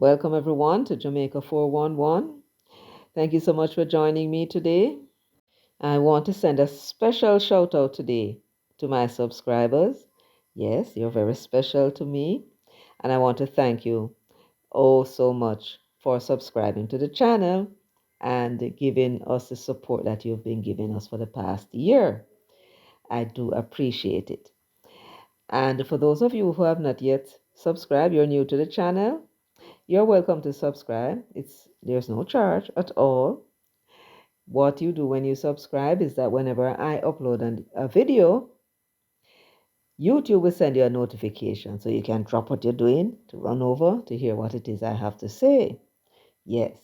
Welcome everyone to Jamaica 411. Thank you so much for joining me today. I want to send a special shout out today to my subscribers. Yes, you're very special to me, and I want to thank you oh so much for subscribing to the channel and giving us the support that you've been giving us for the past year. I do appreciate it. And for those of you who have not yet subscribed, you're new to the channel, you're welcome to subscribe. There's no charge at all. What you do when you subscribe is that whenever I upload a video, YouTube will send you a notification so you can drop what you're doing to run over to hear what it is I have to say. Yes.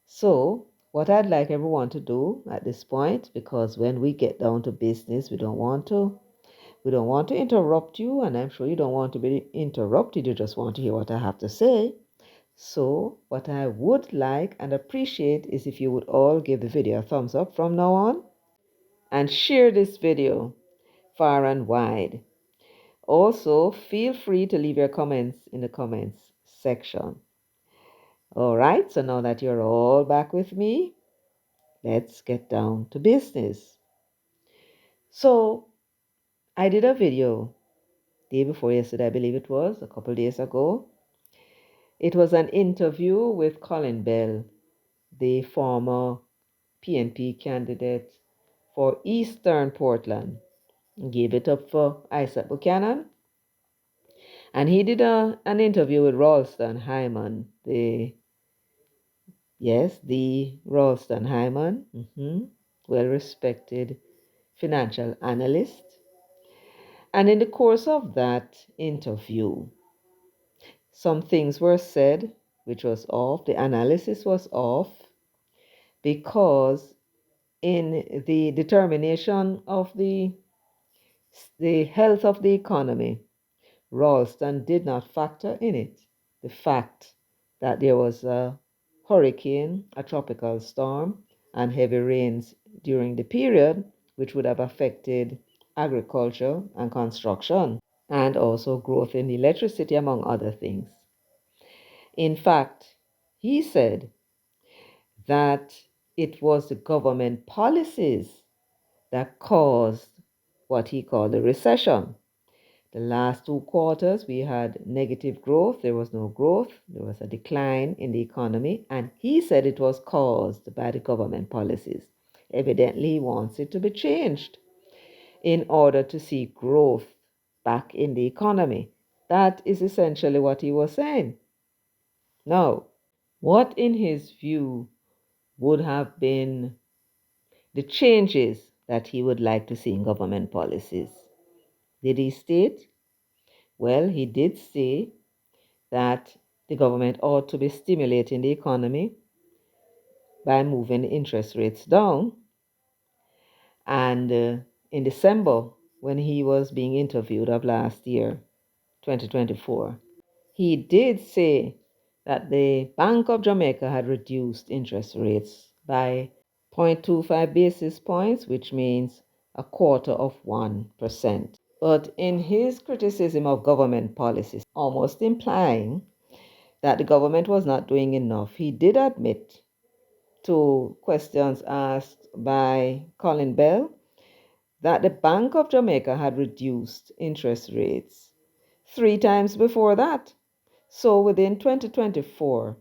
So, what I'd like everyone to do at this point, because when we get down to business, we don't want to interrupt you, and I'm sure you don't want to be interrupted. You just want to hear what I have to say. So, what I would like and appreciate is if you would all give the video a thumbs up from now on and share this video far and wide. Also, feel free to leave your comments in the comments section. All right, so now that you're all back with me, let's get down to business. So, I did a video day before yesterday, I believe it was, a couple days ago. It was an interview with Colin Bell, the former PNP candidate for Eastern Portland. Gave it up for Isaac Buchanan. And he did an interview with Ralston Hyman, the Ralston Hyman, well-respected financial analyst. And in the course of that interview, some things were said which was off. The analysis was off because in the determination of the health of the economy, Ralston did not factor in it the fact that there was a hurricane, a tropical storm, and heavy rains during the period, which would have affected agriculture and construction, and also growth in electricity, among other things. In fact, he said that it was the government policies that caused what he called the recession. The last 2 quarters, we had negative growth. There was no growth. There was a decline in the economy. And he said it was caused by the government policies. Evidently, he wants it to be changed in order to see growth back in the economy. That is essentially what he was saying. Now, what in his view would have been the changes that he would like to see in government policies? Did he state? Well, he did say that the government ought to be stimulating the economy by moving interest rates down. And in December, when he was being interviewed of last year, 2024, he did say that the Bank of Jamaica had reduced interest rates by 0.25 basis points, which means 0.25%. But in his criticism of government policies, almost implying that the government was not doing enough, he did admit to questions asked by Colin Bell that the Bank of Jamaica had reduced interest rates 3 times before that. So within 2024,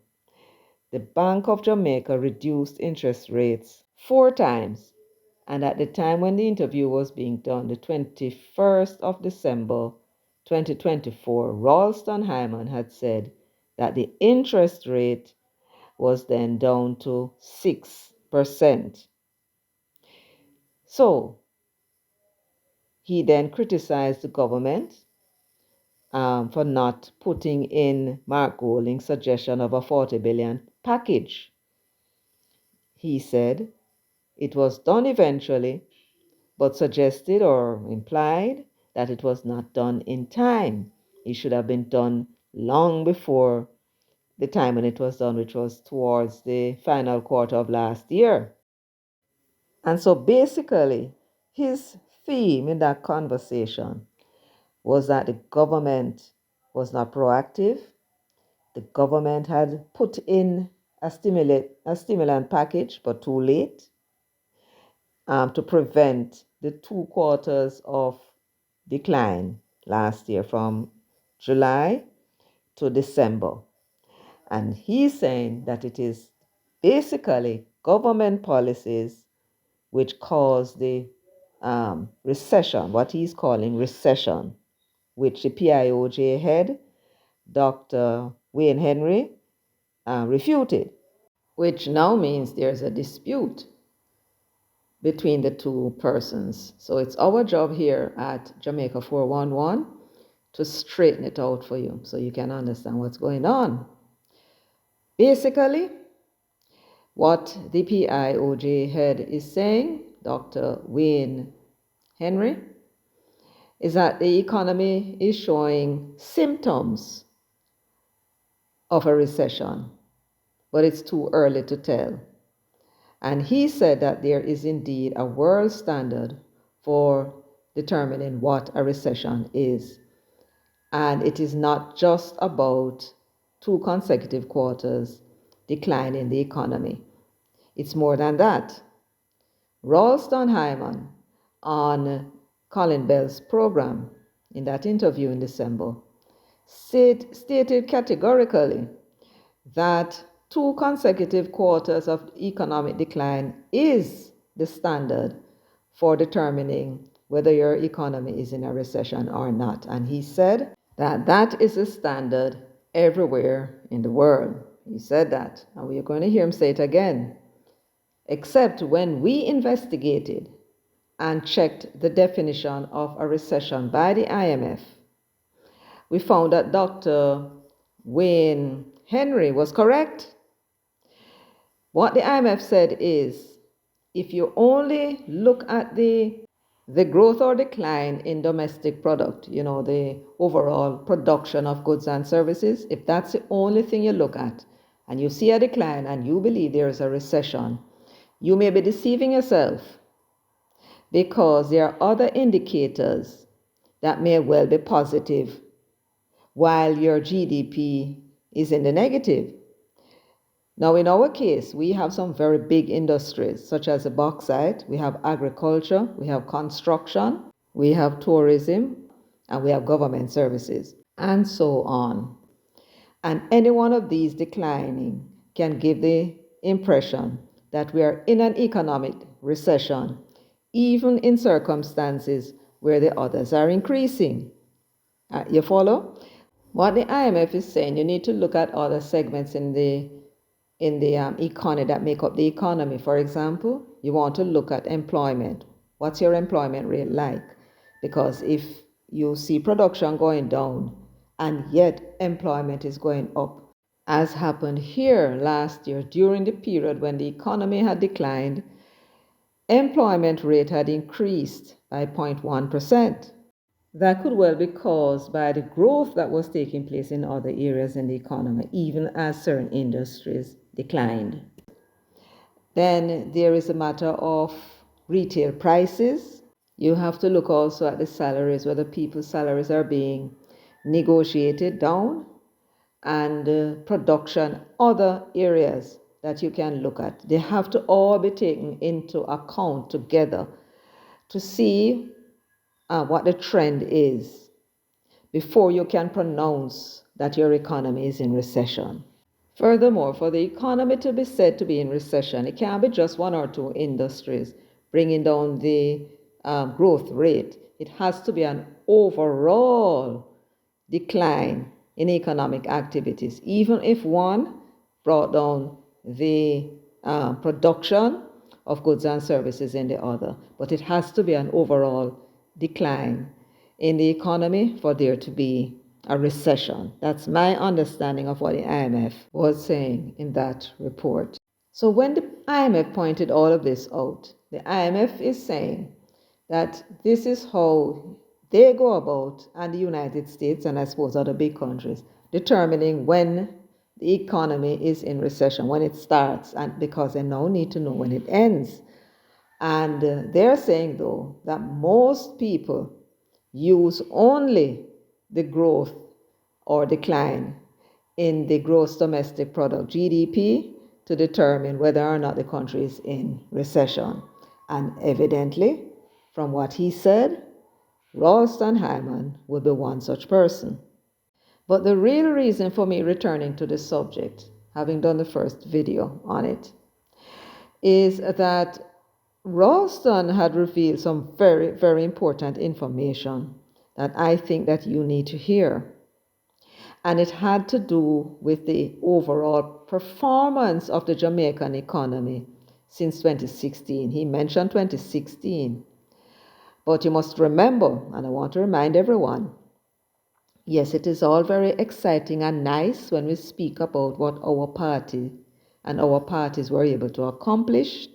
the Bank of Jamaica reduced interest rates 4 times. And at the time when the interview was being done, the 21st of December 2024, Ralston Hyman had said that the interest rate was then down to 6%. So he then criticized the government for not putting in Mark Golding's suggestion of a 40 billion package. He said it was done eventually, but suggested or implied that it was not done in time. It should have been done long before the time when it was done, which was towards the final quarter of last year. And so basically, his theme in that conversation was that the government was not proactive, the government had put in a stimulant package, but too late, to prevent the 2 quarters of decline last year from July to December. And he's saying that it is basically government policies which caused the recession, what he's calling recession, which the PIOJ head, Dr. Wayne Henry, refuted, which now means there's a dispute between the two persons. So it's our job here at Jamaica 411 to straighten it out for you so you can understand what's going on. Basically, what the PIOJ head is saying, Dr. Wayne Henry, is that the economy is showing symptoms of a recession, but it's too early to tell. And he said that there is indeed a world standard for determining what a recession is. And it is not just about 2 consecutive quarters decline in the economy. It's more than that. Ralston Hyman, on Colin Bell's program, in that interview in December, stated categorically that 2 consecutive quarters of economic decline is the standard for determining whether your economy is in a recession or not. And he said that that is the standard everywhere in the world. He said that, and we are going to hear him say it again. Except when we investigated and checked the definition of a recession by the IMF, we found that Dr. Wayne Henry was correct. What the IMF said is, if you only look at the growth or decline in domestic product, the overall production of goods and services, if that's the only thing you look at, and you see a decline and you believe there is a recession, you may be deceiving yourself, because there are other indicators that may well be positive while your GDP is in the negative. Now, in our case, we have some very big industries, such as the bauxite, we have agriculture, we have construction, we have tourism, and we have government services, and so on. And any one of these declining can give the impression that we are in an economic recession, even in circumstances where the others are increasing. You follow? What the IMF is saying, you need to look at other segments in the economy that make up the economy. For example, you want to look at employment. What's your employment rate like? Because if you see production going down and yet employment is going up, as happened here last year during the period when the economy had declined, employment rate had increased by 0.1%. That could well be caused by the growth that was taking place in other areas in the economy, even as certain industries declined. Then there is a matter of retail prices. You have to look also at the salaries, whether people's salaries are being negotiated down, and production, other areas that you can look at. They have to all be taken into account together to see what the trend is before you can pronounce that your economy is in recession. Furthermore, for the economy to be said to be in recession, it can't be just 1 or 2 industries bringing down the growth rate. It has to be an overall decline in economic activities, even if one brought down the production of goods and services in the other. But it has to be an overall decline in the economy for there to be a recession. That's my understanding of what the IMF was saying in that report. So when the IMF pointed all of this out, the IMF is saying that this is how they go about, and the United States and I suppose other big countries, determining when the economy is in recession, when it starts, and because they now need to know when it ends. And they're saying, though, that most people use only the growth or decline in the gross domestic product, GDP, to determine whether or not the country is in recession. And evidently, from what he said, Ralston Hyman would be one such person. But the real reason for me returning to this subject, having done the first video on it, is that Ralston had revealed some very, very important information that I think that you need to hear. And it had to do with the overall performance of the Jamaican economy since 2016. He mentioned 2016. But you must remember, and I want to remind everyone, yes, it is all very exciting and nice when we speak about what our party and our parties were able to accomplish,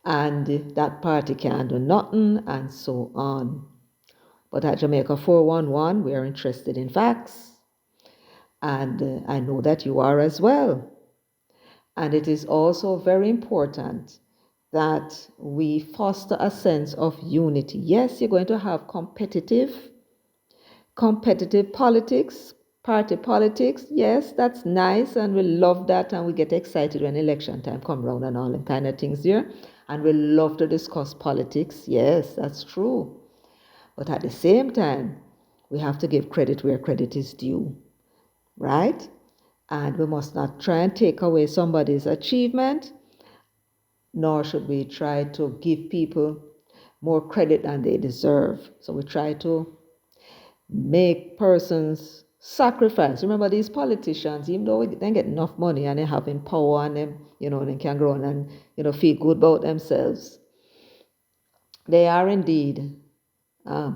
and that party can't do nothing, and so on. But at Jamaica 411, we are interested in facts. And I know that you are as well. And it is also very important that we foster a sense of unity. Yes, you're going to have competitive politics, party politics. Yes, that's nice, and we love that, and we get excited when election time come around and all them kind of things here. And we love to discuss politics. Yes, that's true. But at the same time, we have to give credit where credit is due, right? And we must not try and take away somebody's achievement, nor should we try to give people more credit than they deserve. So we try to make persons sacrifice. Remember, these politicians, even though they get enough money and they having power and them, they can grow and, feel good about themselves, they are indeed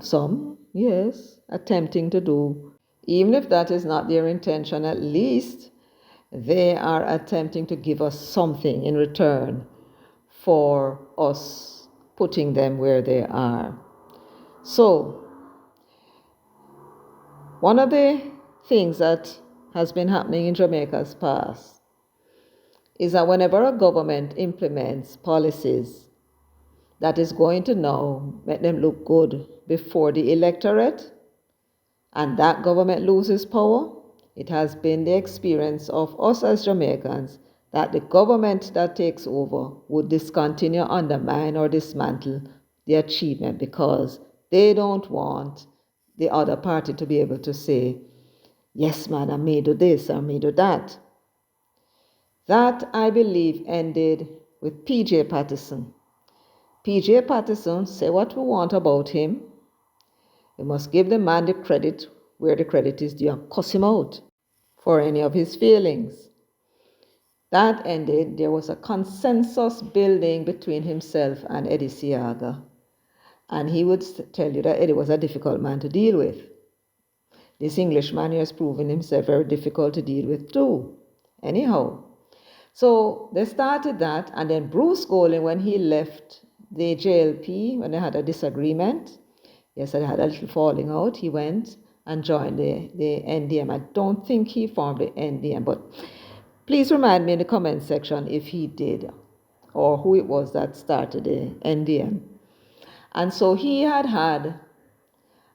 some, yes, attempting to do, even if that is not their intention, at least they are attempting to give us something in return for us putting them where they are. So, one of the things that has been happening in Jamaica's past is that whenever a government implements policies that is going to now make them look good before the electorate, and that government loses power, it has been the experience of us as Jamaicans that the government that takes over would discontinue, undermine, or dismantle the achievement because they don't want the other party to be able to say, yes, man, I may do this, I may do that. That, I believe, ended with P.J. Patterson. P.J. Patterson, say what we want about him, we must give the man the credit where the credit is due and cuss him out for any of his failings. That ended, there was a consensus building between himself and Eddie Siaga. And he would tell you that Eddie was a difficult man to deal with. This Englishman has proven himself very difficult to deal with too. Anyhow, so they started that, and then Bruce Golding, when he left the JLP, when they had a disagreement, yes, they had a little falling out, he went and joined the NDM. I don't think he formed the NDM, but please remind me in the comment section if he did, or who it was that started the NDM. And so he had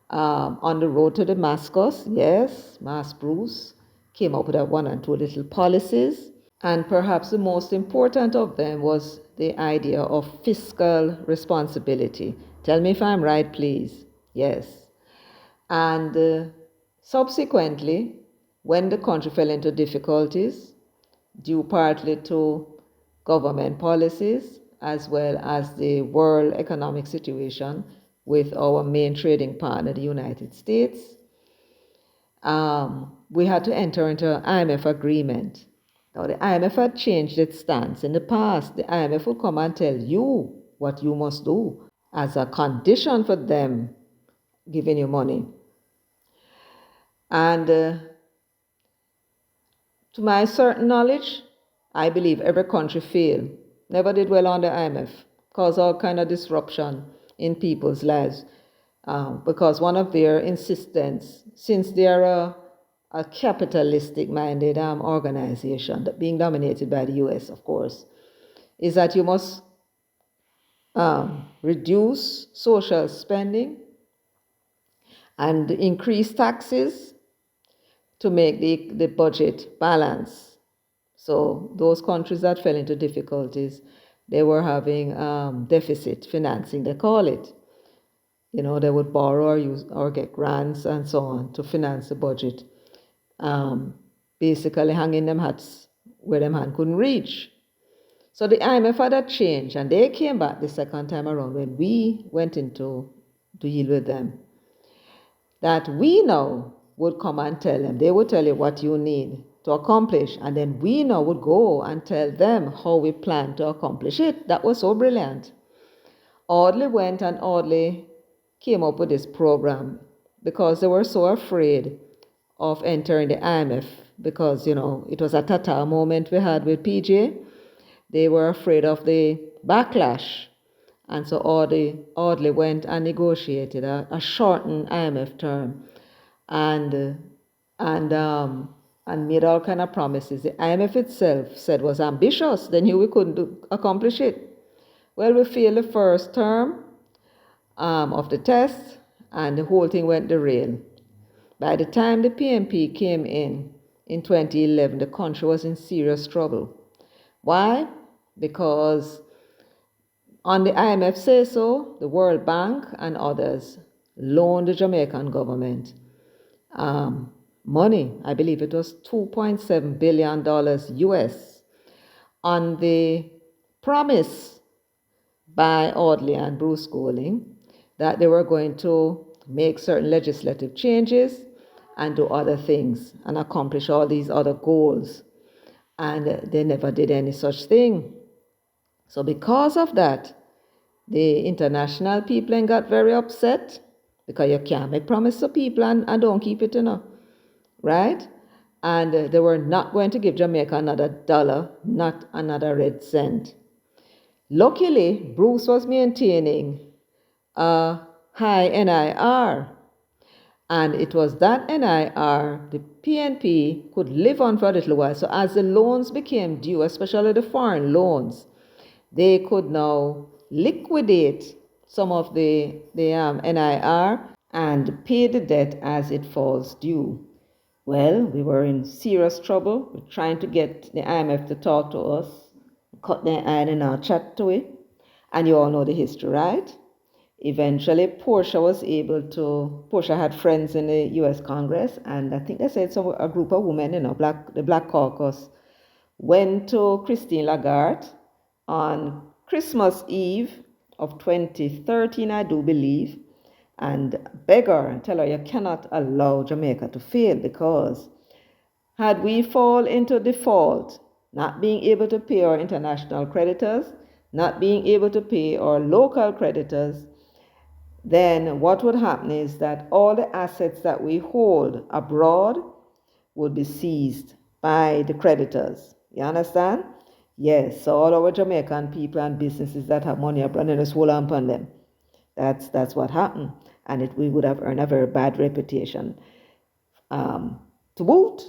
on the road to Damascus, yes, Mass Bruce came up with one and two little policies. And perhaps the most important of them was the idea of fiscal responsibility. Tell me if I'm right, please. Yes. And subsequently, when the country fell into difficulties, due partly to government policies as well as the world economic situation with our main trading partner, the United States, we had to enter into an IMF agreement. Now, the IMF had changed its stance. In the past, the IMF would come and tell you what you must do as a condition for them giving you money. And to my certain knowledge, I believe every country failed, never did well on the IMF, caused all kind of disruption in people's lives. Because one of their insistence, since they are a capitalistic-minded organization, being dominated by the US, of course, is that you must reduce social spending and increase taxes to make the budget balance. So those countries that fell into difficulties, they were having deficit financing, they call it. They would borrow or use or get grants and so on to finance the budget. Basically hanging them hats where them hand couldn't reach. So the IMF had a change, and they came back the second time around when we went into deal with them. That we now would come and tell them. They would tell you what you need to accomplish, and then we now would go and tell them how we plan to accomplish it. That was so brilliant. Audley went and Audley came up with this program because they were so afraid of entering the IMF because, it was a tata moment we had with PJ. They were afraid of the backlash. And so Audley went and negotiated a shortened IMF term and made all kind of promises. The IMF itself said was ambitious. They knew we couldn't accomplish it. Well, we failed the first term of the test, and the whole thing went derail. By the time the PNP came in 2011, the country was in serious trouble. Why? Because on the IMF say-so, the World Bank and others loaned the Jamaican government money. I believe it was $2.7 billion US on the promise by Audley and Bruce Golding that they were going to make certain legislative changes and do other things and accomplish all these other goals. And they never did any such thing. So because of that, the international people got very upset because you can't make promise to people and don't keep it, right? And they were not going to give Jamaica another dollar, not another red cent. Luckily, Bruce was maintaining a high NIR. And it was that NIR the PNP could live on for a little while. So as the loans became due, especially the foreign loans, they could now liquidate some of the NIR and pay the debt as it falls due. Well, we were in serious trouble. We're trying to get the IMF to talk to us, cut their eye in our chat to it. And you all know the history, right? Eventually, Portia had friends in the U.S. Congress, and I think they said a group of women, the Black Caucus, went to Christine Lagarde on Christmas Eve of 2013, I do believe, and beg her and tell her you cannot allow Jamaica to fail because had we fall into default, not being able to pay our international creditors, not being able to pay our local creditors, then what would happen is that all the assets that we hold abroad would be seized by the creditors. You understand? Yes, so all our Jamaican people and businesses that have money abroad, they just hold on upon them. That's what happened. And we would have earned a very bad reputation to boot.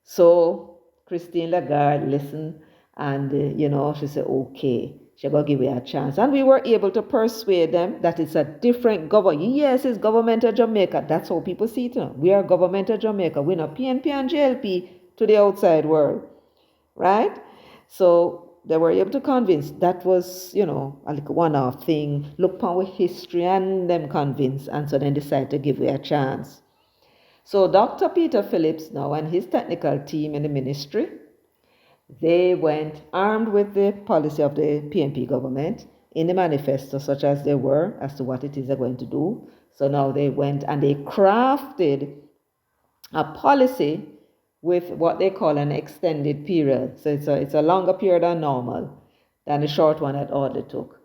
So Christine Lagarde listened and, she said, okay. She's going to give you a chance. And we were able to persuade them that it's a different government. Yes, it's government of Jamaica. That's how people see it now. We are government of Jamaica. We're not PNP and JLP to the outside world. Right? So they were able to convince. That was, a one-off thing. Look upon with history and them convinced. And so then decided to give you a chance. So Dr. Peter Phillips now and his technical team in the ministry, they went armed with the policy of the PNP government in the manifesto, such as they were, as to what it is they're going to do. So now they went and they crafted a policy with what they call an extended period. So it's a longer period than normal, than the short one that Audley took.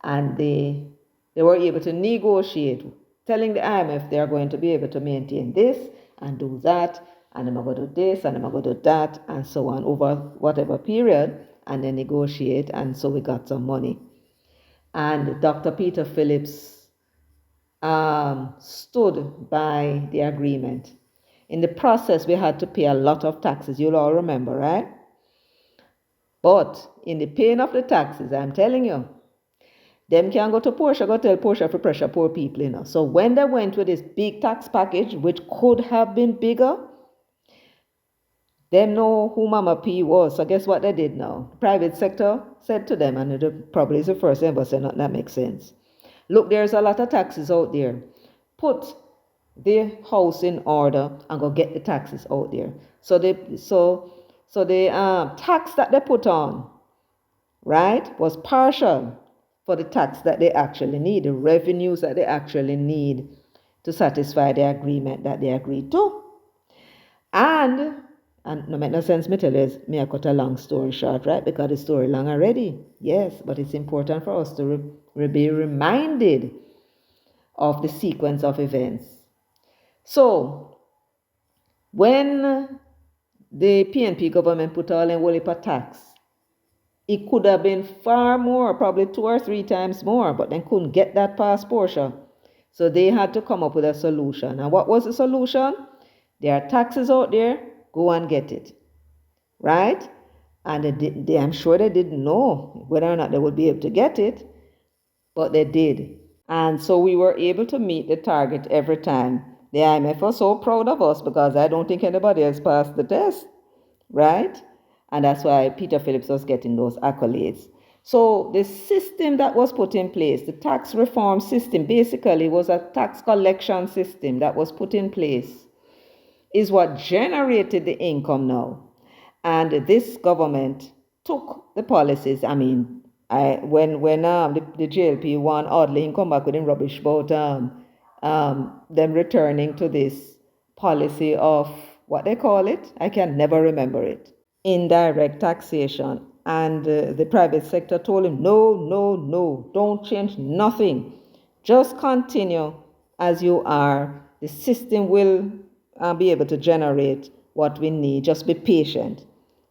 And they were able to negotiate, telling the IMF they are going to be able to maintain this and do that, and I'm going to do this, and I'm going to do that, and so on, over whatever period, and then negotiate, and so we got some money. And Dr. Peter Phillips stood by the agreement. In the process, we had to pay a lot of taxes, you'll all remember, right? But in the paying of the taxes, I'm telling you, them can go to Portia, go tell Portia for pressure poor people, So when they went with this big tax package, which could have been bigger, Them know who Mama P was. So guess what they did now? The private sector said to them, and it probably is the first thing, but saying that makes sense. Look, there's a lot of taxes out there. Put the house in order and go get the taxes out there. So the tax that they put on, right, was partial for the tax that they actually need, the revenues that they actually need to satisfy the agreement that they agreed to. And no make no sense me tell you, me I cut a long story short, right? Because the story long already. Yes, but it's important for us to be reminded of the sequence of events. So, when the PNP government put all in whole heap of tax, it could have been far more, probably 2 or 3 times more, but they couldn't get that past Portia. So they had to come up with a solution. And what was the solution? There are taxes out there, go and get it. Right? And I'm sure they didn't know whether or not they would be able to get it, but they did. And so we were able to meet the target every time. The IMF was so proud of us because I don't think anybody else passed the test, right? And that's why Peter Phillips was getting those accolades. So the system that was put in place, the tax reform system, basically was a tax collection system that was put in place, is what generated the income now. And this government took the policies. I mean, when the JLP1 oddly come back with him rubbish about them returning to this policy of what they call it, I can never remember it, indirect taxation. And the private sector told him, no, don't change nothing. Just continue as you are. The system will be able to generate what we need. Just be patient.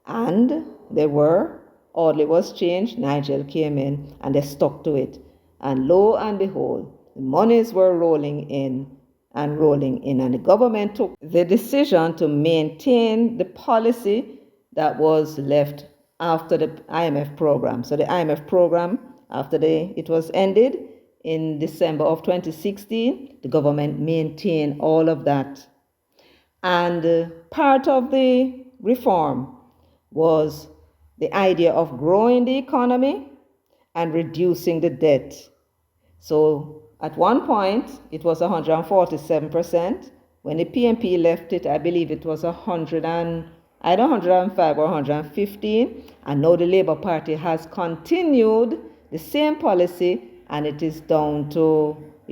And they were. Oddly was changed. Nigel came in and they stuck to it. And lo and behold, the monies were rolling in. And the government took the decision to maintain the policy that was left after the IMF program. So the IMF program, after it was ended in December of 2016, the government maintained all of that. And part of the reform was the idea of growing the economy and reducing the debt. So at one point, it was 147%. When the PNP left it, I believe it was 105 or 115. And now the Labour Party has continued the same policy, and it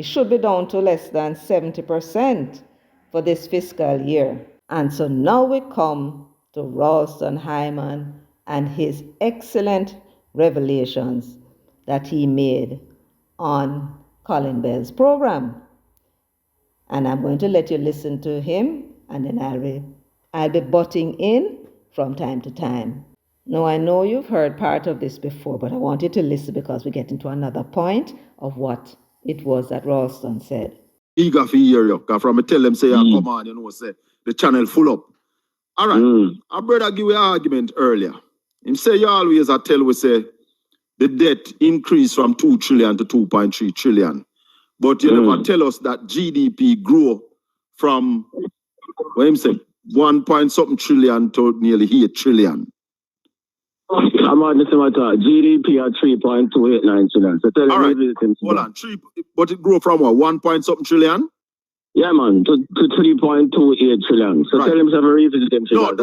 should be down to less than 70% for this fiscal year. And so now we come to Ralston Hyman and his excellent revelations that he made on Colin Bell's program. And I'm going to let you listen to him, and then I'll be butting in from time to time. Now, I know you've heard part of this before, but I want you to listen because we get into another point of what it was that Ralston said. Eager for hear you, because from me tell them say, come on, say the channel full up. All right, our brother give you an argument earlier. Him say you always tell we say the debt increased from 2 trillion to 2.3 trillion. But you never tell us that GDP grew from, what him say, 1 point something trillion to nearly 8 trillion. I'm on the same matter. GDP at 3.289 trillion. So tell me, hold on, but it grew from what, 1 point something trillion? Yeah, man, to 3.28 trillion. So tell him to revisit them figures.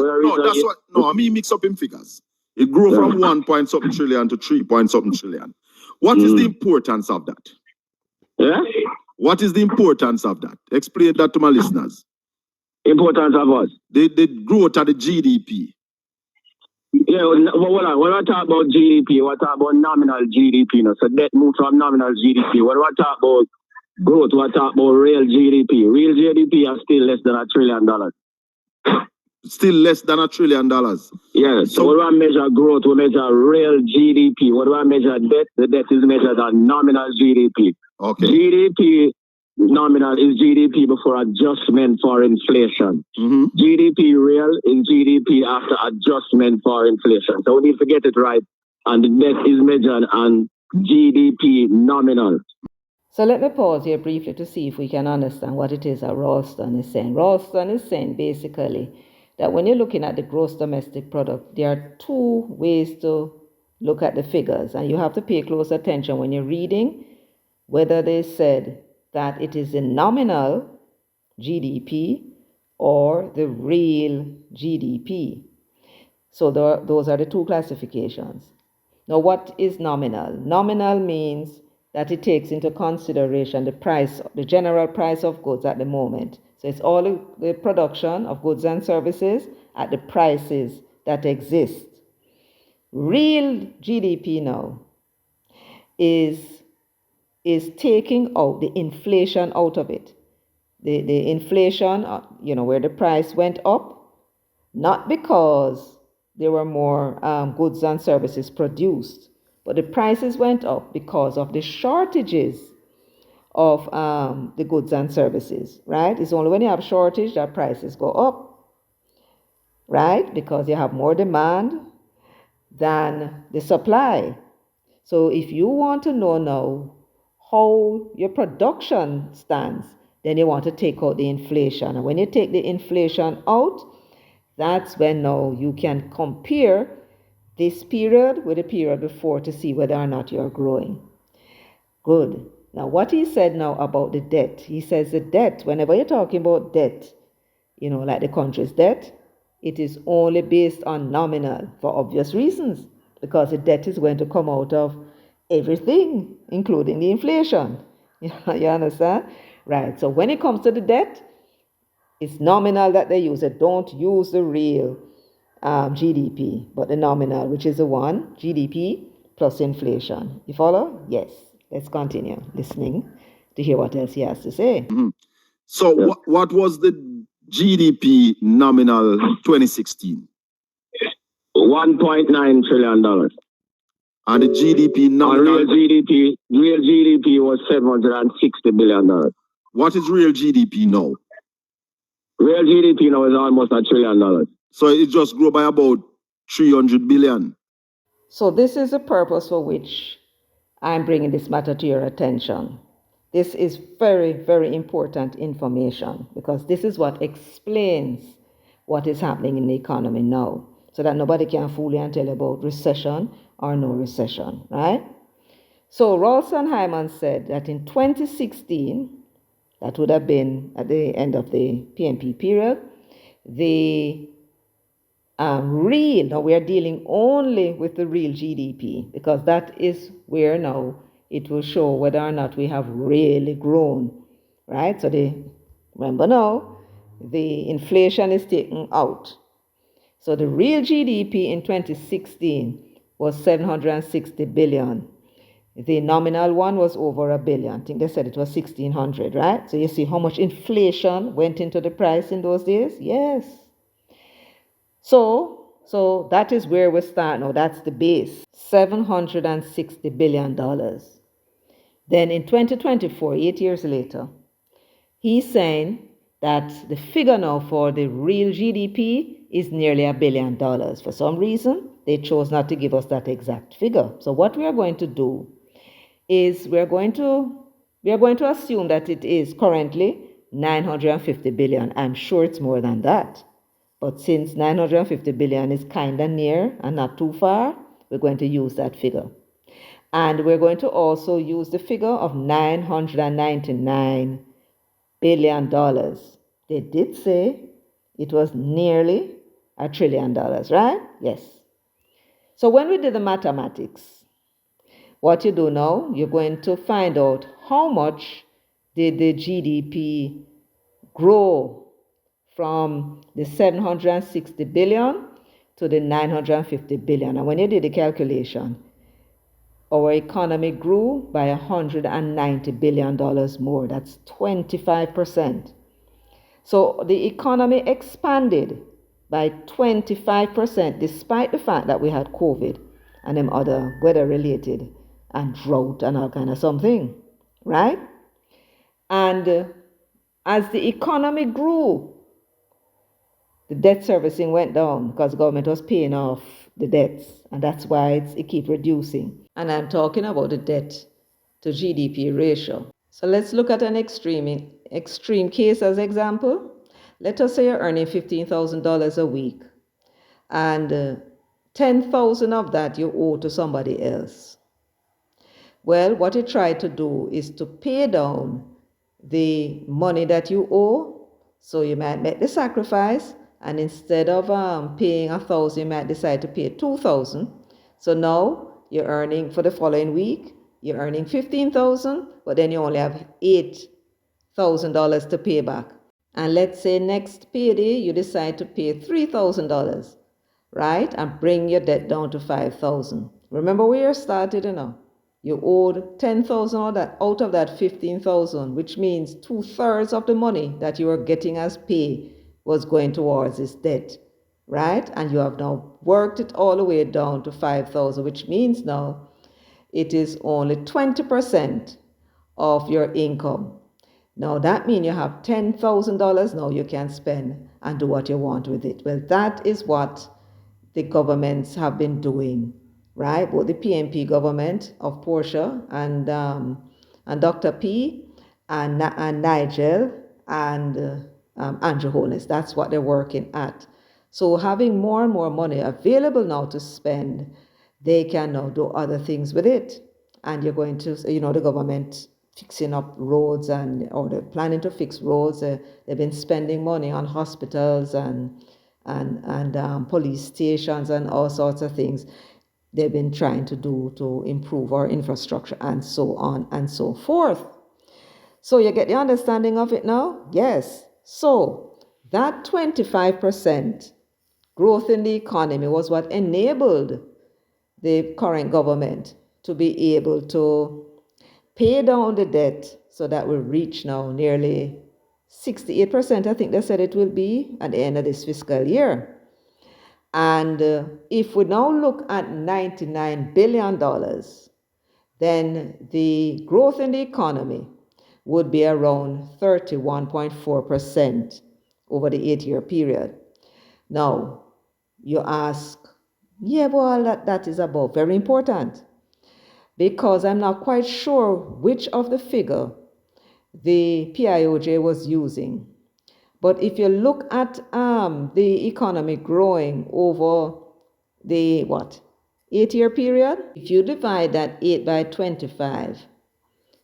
I mean mix up in figures. It grew from 1 point something trillion to 3 point something trillion. What is the importance of that? Yeah? What is the importance of that? Explain that to my listeners. Importance of what? The growth of the GDP. Yeah, hold on. When we talk about GDP, we talk about nominal GDP. So debt moved from nominal GDP. When we talk about growth, we talk about real GDP. Real GDP are still less than $1 trillion. Still less than $1 trillion. Yeah, so when we measure growth, we measure real GDP. When we measure debt, the debt is measured on nominal GDP. Okay. GDP nominal is GDP before adjustment for inflation. GDP real is GDP after adjustment for inflation. So we need to get it right. And the debt is measured on GDP nominal. So let me pause here briefly to see if we can understand what it is that Ralston is saying. Ralston is saying basically that when you're looking at the gross domestic product, there are two ways to look at the figures, and you have to pay close attention when you're reading whether they said that it is the nominal GDP or the real GDP. So those are the two classifications. Now, what is nominal? Nominal means that it takes into consideration the price, the general price of goods at the moment. So it's all the production of goods and services at the prices that exist. Real GDP now is taking out the inflation out of it. The inflation, where the price went up, not because there were more goods and services produced, but the prices went up because of the shortages of the goods and services, right? It's only when you have shortage that prices go up, right? Because you have more demand than the supply. So if you want to know now how your production stands, then you want to take out the inflation. And when you take the inflation out, that's when now you can compare this period with the period before to see whether or not you're growing. Good. Now, what he said now about the debt, he says the debt, whenever you're talking about debt, like the country's debt, it is only based on nominal for obvious reasons, because the debt is going to come out of everything, including the inflation. You understand? Right. So when it comes to the debt, it's nominal that they use it. Don't use the real GDP, but the nominal, which is the one, GDP plus inflation. You follow? Yes. Let's continue listening to hear what else he has to say. Mm-hmm. So yeah. What was the GDP nominal 2016? $1.9 trillion. And the GDP nominal? Real GDP was $760 billion. What is real GDP now? Real GDP now is almost $1 trillion. So it just grew by about 300 billion. So this is the purpose for which I'm bringing this matter to your attention. This is very, very important information, because this is what explains what is happening in the economy now, so that nobody can fool you and tell you about recession or no recession, right? So Ralston Hyman said that in 2016, that would have been at the end of the PNP period, the real, now we are dealing only with the real GDP, because that is where now it will show whether or not we have really grown, right? So remember now, the inflation is taken out. So the real GDP in 2016 was 760 billion. The nominal one was over a billion. I think they said it was 1,600, right? So you see how much inflation went into the price in those days? Yes. So that is where we start now. That's the base, $760 billion. Then in 2024, 8 years later, he's saying that the figure now for the real GDP is nearly $1 billion. For some reason, they chose not to give us that exact figure. So what we are going to do is we are going to assume that it is currently 950 billion. I'm sure it's more than that. But since 950 billion is kind of near and not too far, we're going to use that figure. And we're going to also use the figure of $999 billion. They did say it was nearly $1 trillion, right? Yes. So when we did the mathematics, what you do now, you're going to find out how much did the GDP grow from the 760 billion to the 950 billion. And when you did the calculation, our economy grew by $190 billion more. That's 25%. So the economy expanded by 25%, despite the fact that we had COVID and them other weather-related and drought and all kind of something, right? And as the economy grew, the debt servicing went down because the government was paying off the debts, and that's why it keeps reducing. And I'm talking about the debt to GDP ratio. So let's look at an extreme case as example. Let us say you're earning $15,000 a week, and 10,000 of that you owe to somebody else. Well, what you try to do is to pay down the money that you owe. So you might make the sacrifice, and instead of paying 1,000, you might decide to pay 2,000. So now you're earning, for the following week, you're earning 15,000, but then you only have $8,000 to pay back. And let's say next payday you decide to pay $3,000, right? And bring your debt down to 5,000. Remember where you started, You owed 10,000 out of that 15,000, which means 2/3 of the money that you were getting as pay was going towards this debt, right? And you have now worked it all the way down to 5,000, which means now it is only 20% of your income. Now that means you have $10,000 now you can spend and do what you want with it. Well, that is what the governments have been doing, right? Both the PNP government of Portia and Dr. P and Nigel and Andrew Holness. That's what they're working at. So having more and more money available now to spend, they can now do other things with it. And you're going to, the government fixing up roads or they're planning to fix roads. They've been spending money on hospitals and police stations and all sorts of things they've been trying to do to improve our infrastructure and so on and so forth. So you get the understanding of it now? Yes. So that 25% growth in the economy was what enabled the current government to be able to pay down the debt so that we reach now nearly 68%, I think they said it will be at the end of this fiscal year. And if we now look at $99 billion, then the growth in the economy would be around 31.4% over the 8-year period. Now, you ask, yeah, well, that is about very important, because I'm not quite sure which of the figure the PIOJ was using. But if you look at the economy growing over the 8-year period, if you divide that 8 by 25,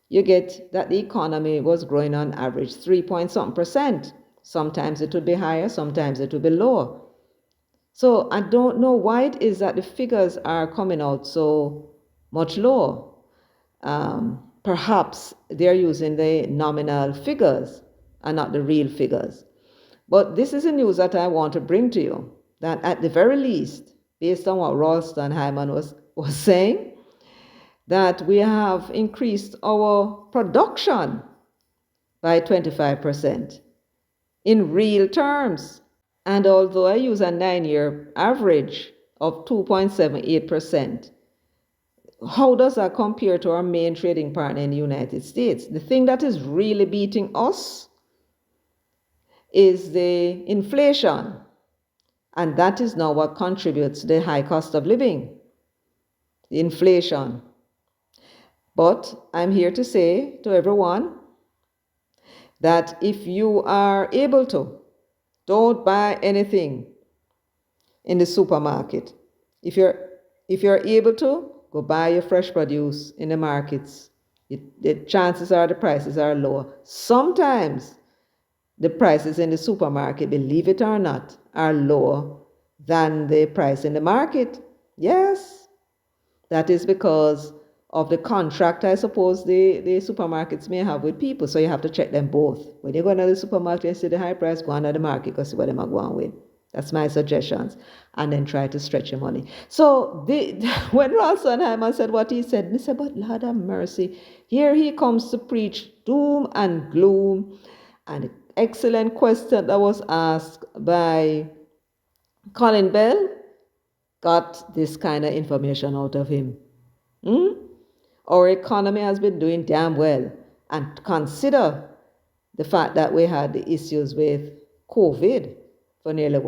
you get that the economy was growing on average 3-point-something%. Sometimes it would be higher, sometimes it would be lower. So I don't know why it is that the figures are coming out so much lower. Perhaps they're using the nominal figures and not the real figures. But this is a news that I want to bring to you, that at the very least, based on what Ralston Hyman was saying, that we have increased our production by 25% in real terms. And although I use a 9-year average of 2.78%, how does that compare to our main trading partner in the United States? The thing that is really beating us is the inflation. And that is now what contributes to the high cost of living, the inflation. But I'm here to say to everyone that if you are able to, don't buy anything in the supermarket. If you're able to, go buy your fresh produce in the markets. The chances are the prices are lower. Sometimes the prices in the supermarket, believe it or not, are lower than the price in the market. Yes, that is because of the contract, I suppose, the supermarkets may have with people. So you have to check them both. When you go into the supermarket and see the high price, go under the market because see what they are going with. That's my suggestions. And then try to stretch your money. So when Ralston Hyman said what he said, I said, but Lord have mercy, here he comes to preach doom and gloom. And an excellent question that was asked by Colin Bell got this kind of information out of him. Our economy has been doing damn well. And consider the fact that we had the issues with COVID for nearly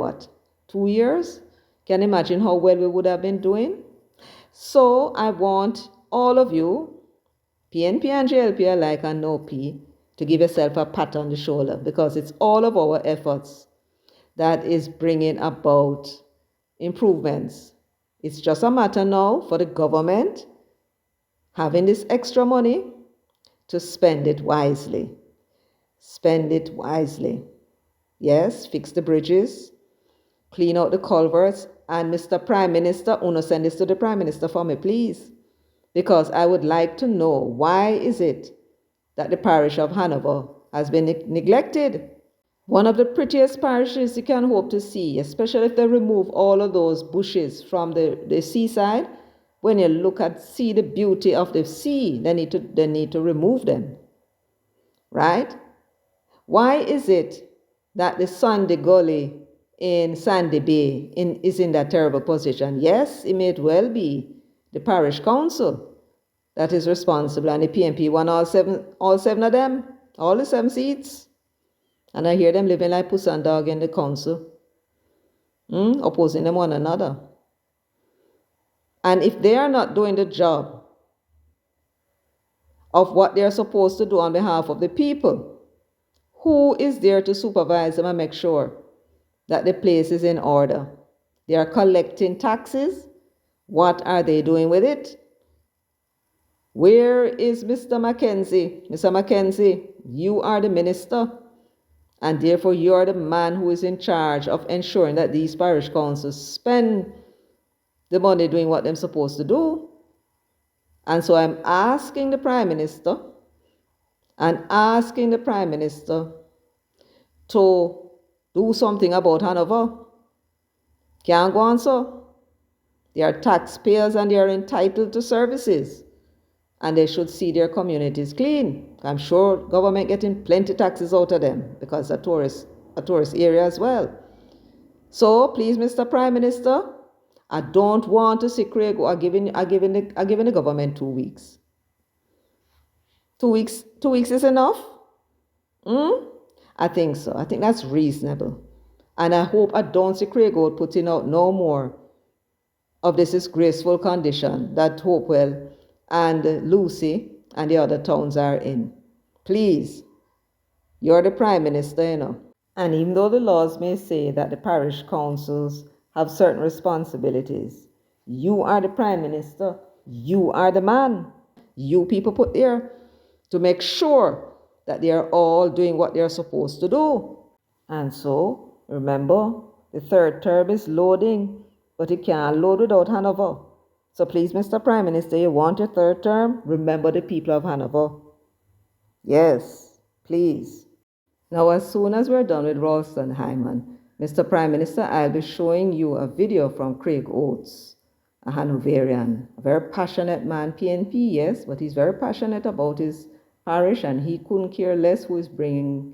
2 years? Can you imagine how well we would have been doing? So I want all of you, PNP and JLP alike and no P, to give yourself a pat on the shoulder, because it's all of our efforts that is bringing about improvements. It's just a matter now for the government having this extra money to spend it wisely. Spend it wisely. Yes, fix the bridges, clean out the culverts, and Mr. Prime Minister, uno send this to the Prime Minister for me, please. Because I would like to know, why is it that the parish of Hanover has been neglected? One of the prettiest parishes you can hope to see, especially if they remove all of those bushes from the seaside. When you see the beauty of the sea, they need to remove them. Right? Why is it that the Sandy Gully in Sandy Bay is in that terrible position? Yes, it may well be the parish council that is responsible, and the PNP won all seven of them, all the 7 seats. And I hear them living like puss and dog in the council, opposing them one another. And if they are not doing the job of what they are supposed to do on behalf of the people, who is there to supervise them and make sure that the place is in order? They are collecting taxes. What are they doing with it? Where is Mr. Mackenzie? Mr. Mackenzie, you are the minister, and therefore you are the man who is in charge of ensuring that these parish councils spend the money doing what they're supposed to do. And so I'm asking the Prime Minister to do something about Hanover. Can't go on so. They are taxpayers and they are entitled to services. And they should see their communities clean. I'm sure government getting plenty taxes out of them because it's a tourist area as well. So please, Mr. Prime Minister, I don't want to see Craig are giving the government 2 weeks. 2 weeks is enough? I think so. I think that's reasonable. And I hope I don't see Craig putting out no more of this disgraceful condition that Hopewell and Lucy and the other towns are in. Please, you're the Prime Minister, you know. And even though the laws may say that the parish councils have certain responsibilities, you are the Prime Minister. You are the man. You people put there to make sure that they are all doing what they are supposed to do. And so, remember, the third term is loading, but it can't load without Hanover. So please, Mr. Prime Minister, you want your third term? Remember the people of Hanover. Yes, please. Now, as soon as we're done with Ralston Hyman, Mr. Prime Minister, I'll be showing you a video from Craig Oates, a Hanoverian, a very passionate man, PNP, yes, but he's very passionate about his parish, and he couldn't care less who is bringing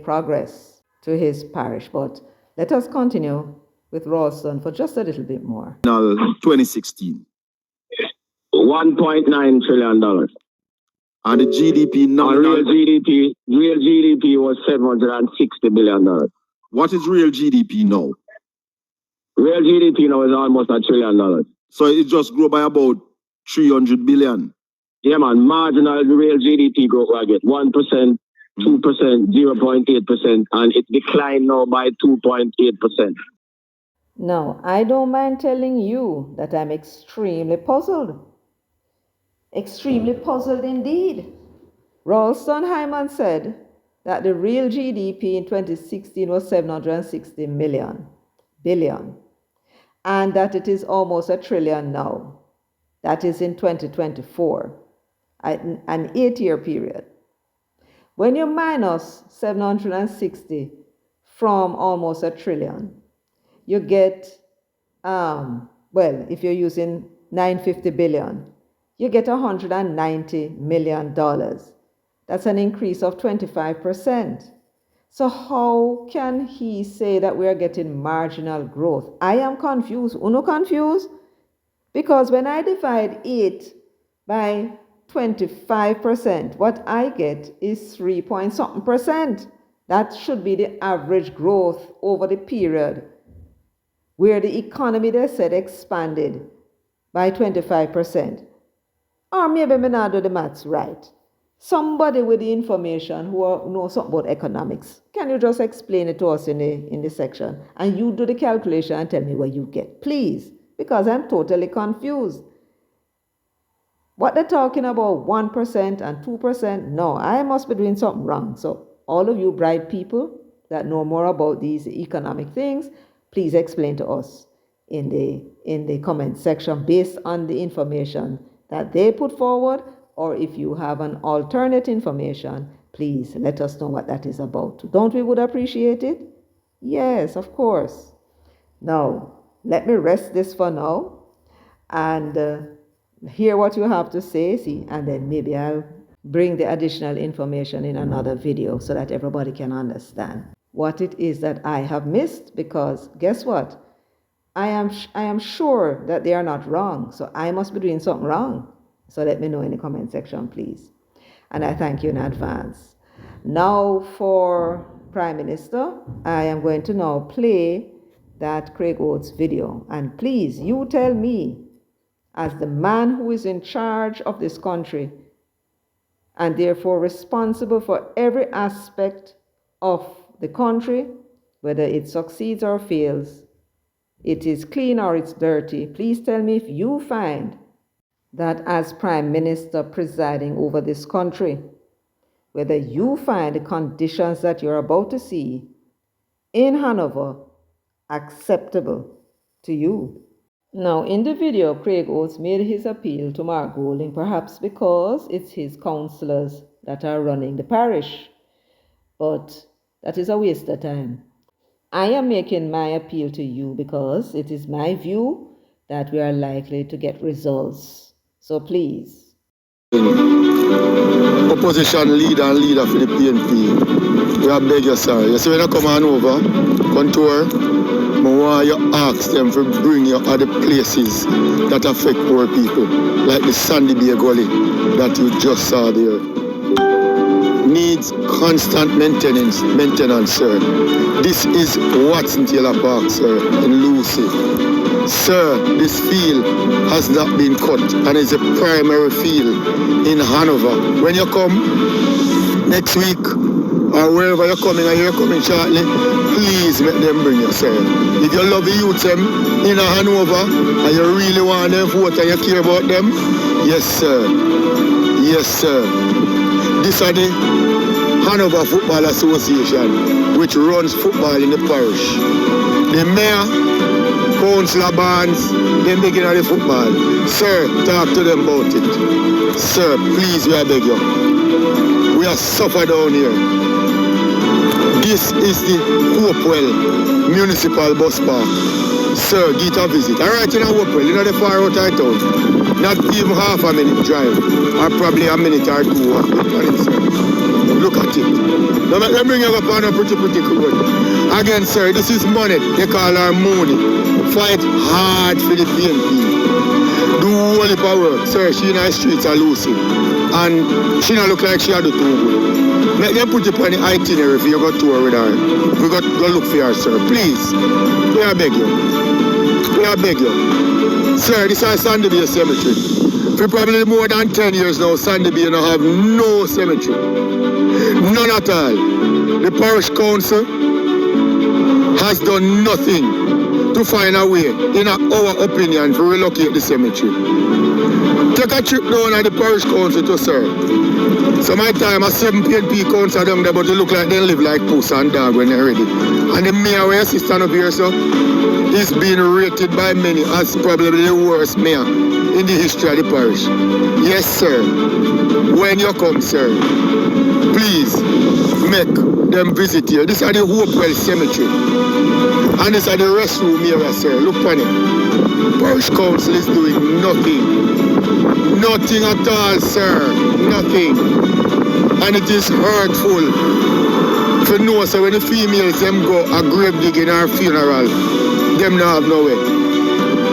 progress to his parish. But let us continue with Ralston for just a little bit more. 2016. $1.9 trillion. And the GDP now. Real GDP was $760 billion. What is real GDP now? Real GDP now is almost $1 trillion. So it just grew by about 300 billion. Yeah, man. Marginal real GDP growth I get 1%, 2%, 0.8%, and it declined now by 2.8%. Now, I don't mind telling you that I'm extremely puzzled. Extremely puzzled indeed. Ralston Hyman said that the real GDP in 2016 was 760 billion, and that it is almost $1 trillion now. That is in 2024, an 8-year period. When you minus 760 from almost $1 trillion, you get, if you're using 950 billion, you get $190 million. That's an increase of 25%. So how can he say that we are getting marginal growth? I am confused. Uno confused? Because when I divide 8 by 25%, what I get is 3 point something percent. That should be the average growth over the period where the economy, they said, expanded by 25%. Or maybe me not do the maths right. Somebody with the information who knows something about economics, can you just explain it to us in the section? And you do the calculation and tell me what you get, please, because I'm totally confused. What they're talking about, 1% and 2%, no, I must be doing something wrong. So all of you bright people that know more about these economic things, please explain to us in the comment section based on the information that they put forward, or if you have an alternate information, please let us know what that is about. Don't we would appreciate it? Yes, of course. Now, let me rest this for now and hear what you have to say, see, and then maybe I'll bring the additional information in another video so that everybody can understand what it is that I have missed, because guess what? I am sure that they are not wrong, so I must be doing something wrong. So let me know in the comment section, please. And I thank you in advance. Now for Prime Minister, I am going to now play that Craig Oates video. And please, you tell me, as the man who is in charge of this country and therefore responsible for every aspect of the country, whether it succeeds or fails, it is clean or it's dirty, please tell me if you find that as Prime Minister presiding over this country, whether you find the conditions that you're about to see in Hanover acceptable to you. Now, in the video, Craig Oates made his appeal to Mark Golding, perhaps because it's his councillors that are running the parish. But that is a waste of time. I am making my appeal to you because it is my view that we are likely to get results. So please. Opposition leader and leader for the PNP. We are beg you, sir. You see when you come on over, contour, I want you ask them to bring you other places that affect poor people, like the Sandy Bay Gully that you just saw there. Needs constant maintenance, sir. This is Watson Taylor Park, sir, in Lucy. Sir, this field has not been cut and is a primary field in Hanover. When you come next week or wherever you're coming and you're coming shortly, please make them bring you, sir. If you love the youth in Hanover and you really want them vote and you care about them, yes, sir. Yes, sir. This is the Hanover Football Association, which runs football in the parish. The mayor, councillor bands, them begin at the football. Sir, talk to them about it. Sir, please, we are beg you. We are suffer down here. This is the Hopewell Municipal Bus Park. Sir, get a visit. I right in a Hopewell, you know the far out I town. Not even half a minute drive, or probably a minute or two walk. Look at it. Now let me bring you up on a pretty good. Again, sir, this is money. They call her money. Fight hard for the PNP. Do all the power. Sir, she in the streets are Lucy. And she don't look like she had the too good. Let them put you on the itinerary if you go tour with her. We got go look for her, sir. Please. We are beg you. We are beg you. Sir, this is Sandy Bay Cemetery. For probably more than 10 years now, Sandy Bay don't have no cemetery. None at all. The parish council has done nothing to find a way, in our opinion, to relocate the cemetery. Take a trip down at the parish council to sir. So my time a 7 PNP council down there, but they look like they live like puss and dog when they're ready. And the mayor where you stand up here, so, is being rated by many as probably the worst mayor in the history of the parish. Yes, sir. When you come, sir, please make them visit here. This is the Hopewell Cemetery. And this is the restroom area, sir. Look on it. Parish council is doing nothing. Nothing at all, sir. Nothing. And it is hurtful to know, so when the females them go a grave digging or funeral, them not have no way.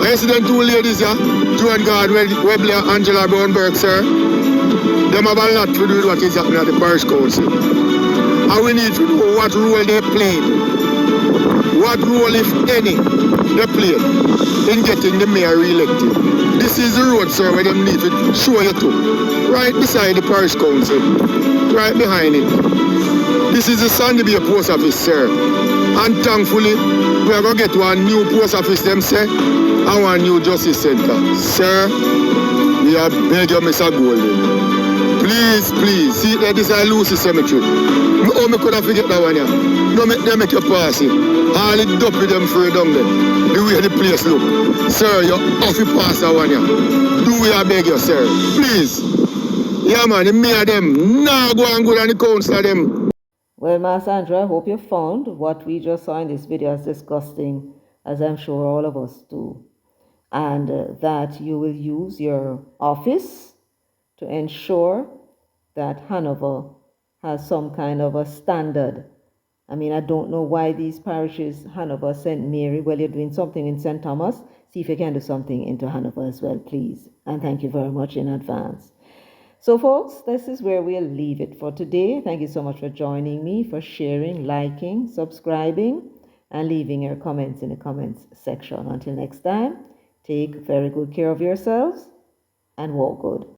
I see them two ladies here, Joan God, Webley and Angela Brownberg, sir. Them have a lot to do with what is happening at the parish council. And we need to know what role they played What role, if any, they play in getting the mayor re-elected? This is the road, sir, where they need to show you to. Right beside the parish council. Right behind it. This is the Sandy Bay post office, sir. And thankfully, we are going to get one new post office, them say, and one new justice center. Sir, we are begging you, Mr. Golden. Please, please, see that this is Lucy Cemetery. Oh, me could have forget that one, yeah. No, they make you pass it. All it up with them free down there. The way the place look. Sir, you have to pass that one, yeah. Do we I beg you, sir? Please. Yeah, man, the mayor them. Nah, go and go on the council them. Well, Master Andrew, I hope you found what we just saw in this video as disgusting, as I'm sure all of us do. And that you will use your office to ensure that Hanover has some kind of a standard. I mean, I don't know why these parishes, Hanover, St. Mary, well, you're doing something in St. Thomas. See if you can do something into Hanover as well, please. And thank you very much in advance. So, folks, this is where we'll leave it for today. Thank you so much for joining me, for sharing, liking, subscribing, and leaving your comments in the comments section. Until next time, take very good care of yourselves and walk good.